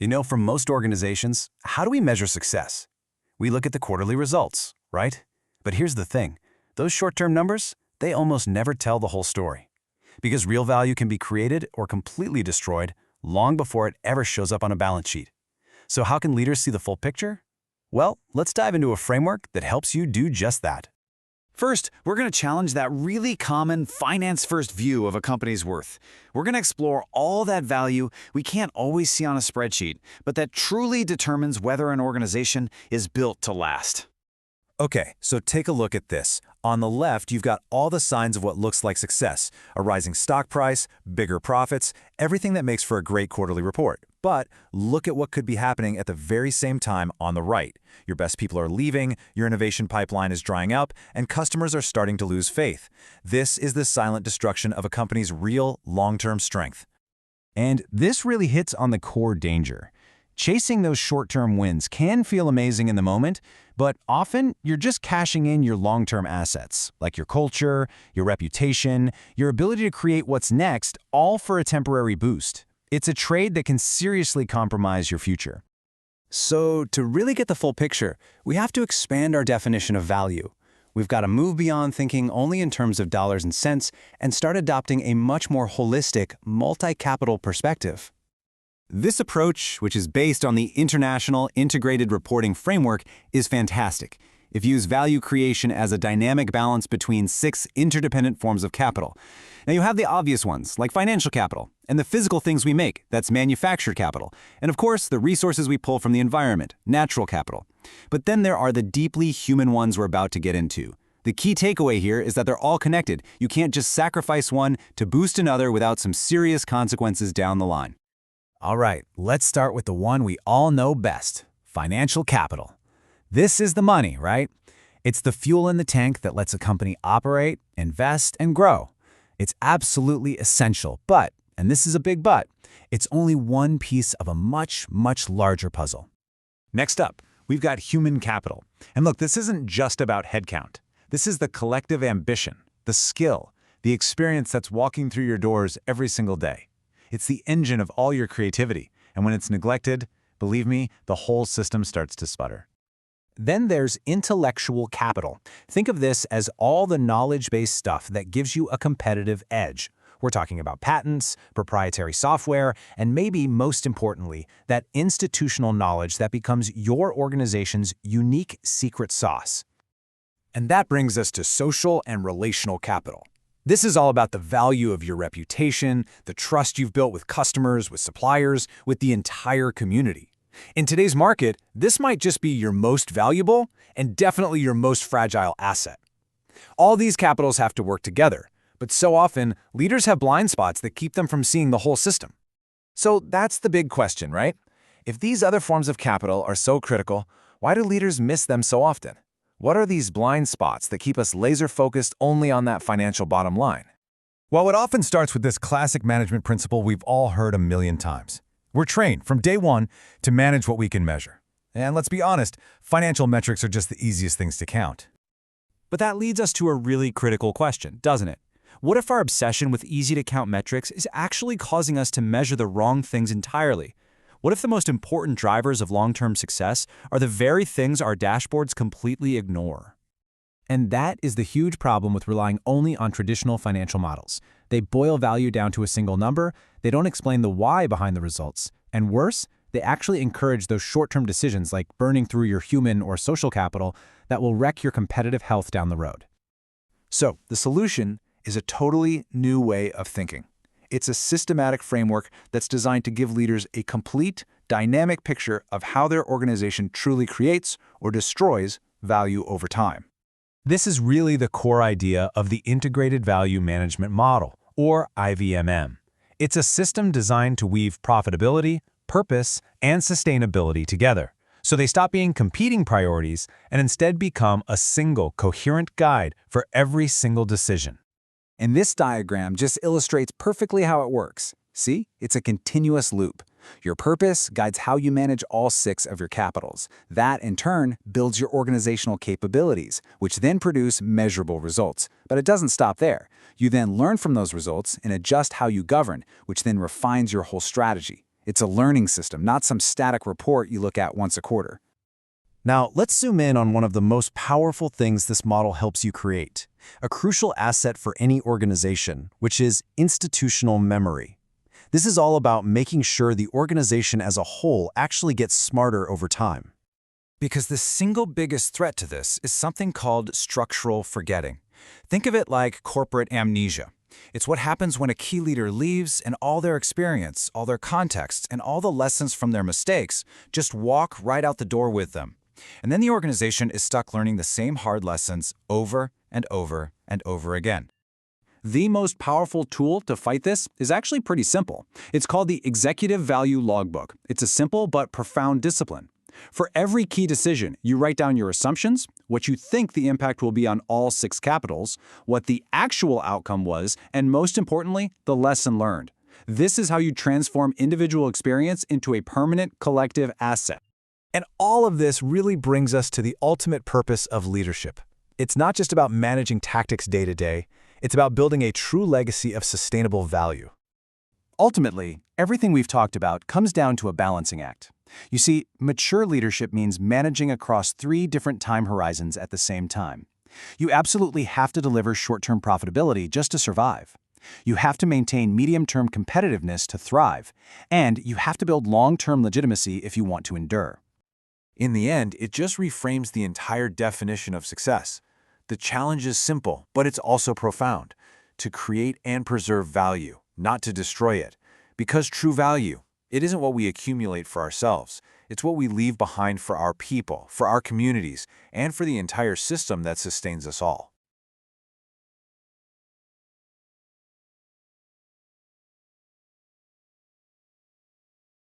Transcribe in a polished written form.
For most organizations, how do we measure success? We look at the quarterly results, right? But here's the thing. Those short-term numbers, they almost never tell the whole story. Because real value can be created or completely destroyed long before it ever shows up on a balance sheet. So how can leaders see the full picture? Well, let's dive into a framework that helps you do just that. First, we're going to challenge that really common finance-first view of a company's worth. We're going to explore all that value we can't always see on a spreadsheet, but that truly determines whether an organization is built to last. Okay, so take a look at this. On the left, you've got all the signs of what looks like success: a rising stock price, bigger profits, everything that makes for a great quarterly report. But look at what could be happening at the very same time on the right. Your best people are leaving, your innovation pipeline is drying up, and customers are starting to lose faith. This is the silent destruction of a company's real long-term strength. And this really hits on the core danger. Chasing those short-term wins can feel amazing in the moment, but often you're just cashing in your long-term assets, like your culture, your reputation, your ability to create what's next, all for a temporary boost. It's a trade that can seriously compromise your future. So to really get the full picture, we have to expand our definition of value. We've got to move beyond thinking only in terms of dollars and cents and start adopting a much more holistic, multi-capital perspective. This approach, which is based on the International Integrated Reporting Framework, is fantastic. It views value creation as a dynamic balance between 6 interdependent forms of capital. Now you have the obvious ones, like financial capital, and the physical things we make, that's manufactured capital, and of course the resources we pull from the environment, natural capital. But then there are the deeply human ones we're about to get into. The key takeaway here is that they're all connected. You can't just sacrifice one to boost another without some serious consequences down the line. All right, let's start with the one we all know best, financial capital. This is the money, right? It's the fuel in the tank that lets a company operate, invest, and grow. It's absolutely essential, but, and this is a big but, it's only one piece of a much, much larger puzzle. Next up, we've got human capital. And look, this isn't just about headcount. This is the collective ambition, the skill, the experience that's walking through your doors every single day. It's the engine of all your creativity, and when it's neglected, believe me, the whole system starts to sputter. Then there's intellectual capital. Think of this as all the knowledge-based stuff that gives you a competitive edge. We're talking about patents, proprietary software, and maybe most importantly, that institutional knowledge that becomes your organization's unique secret sauce. And that brings us to social and relational capital. This is all about the value of your reputation, the trust you've built with customers, with suppliers, with the entire community. In today's market, this might just be your most valuable and definitely your most fragile asset. All these capitals have to work together, but so often, leaders have blind spots that keep them from seeing the whole system. So that's the big question, right? If these other forms of capital are so critical, why do leaders miss them so often? What are these blind spots that keep us laser-focused only on that financial bottom line? Well, it often starts with this classic management principle we've all heard a million times. We're trained from day one to manage what we can measure. And let's be honest, financial metrics are just the easiest things to count. But that leads us to a really critical question, doesn't it? What if our obsession with easy-to-count metrics is actually causing us to measure the wrong things entirely? What if the most important drivers of long-term success are the very things our dashboards completely ignore? And that is the huge problem with relying only on traditional financial models. They boil value down to a single number, they don't explain the why behind the results, and worse, they actually encourage those short-term decisions like burning through your human or social capital that will wreck your competitive health down the road. So, the solution is a totally new way of thinking. It's a systematic framework that's designed to give leaders a complete, dynamic picture of how their organization truly creates or destroys value over time. This is really the core idea of the Integrated Value Management Model, or IVMM. It's a system designed to weave profitability, purpose, and sustainability together, so they stop being competing priorities and instead become a single, coherent guide for every single decision. And this diagram just illustrates perfectly how it works. See? It's a continuous loop. Your purpose guides how you manage all 6 of your capitals. That, in turn, builds your organizational capabilities, which then produce measurable results. But it doesn't stop there. You then learn from those results and adjust how you govern, which then refines your whole strategy. It's a learning system, not some static report you look at once a quarter. Now, let's zoom in on one of the most powerful things this model helps you create, a crucial asset for any organization, which is institutional memory. This is all about making sure the organization as a whole actually gets smarter over time. Because the single biggest threat to this is something called structural forgetting. Think of it like corporate amnesia. It's what happens when a key leader leaves and all their experience, all their context, and all the lessons from their mistakes just walk right out the door with them. And then the organization is stuck learning the same hard lessons over and over and over again. The most powerful tool to fight this is actually pretty simple. It's called the Executive Value Logbook. It's a simple but profound discipline. For every key decision, you write down your assumptions, what you think the impact will be on all 6 capitals, what the actual outcome was, and most importantly, the lesson learned. This is how you transform individual experience into a permanent collective asset. And all of this really brings us to the ultimate purpose of leadership. It's not just about managing tactics day to day, it's about building a true legacy of sustainable value. Ultimately, everything we've talked about comes down to a balancing act. You see, mature leadership means managing across 3 different time horizons at the same time. You absolutely have to deliver short-term profitability just to survive. You have to maintain medium-term competitiveness to thrive, and you have to build long-term legitimacy if you want to endure. In the end, it just reframes the entire definition of success. The challenge is simple, but it's also profound: to create and preserve value, not to destroy it. Because true value, it isn't what we accumulate for ourselves. It's what we leave behind for our people, for our communities, and for the entire system that sustains us all.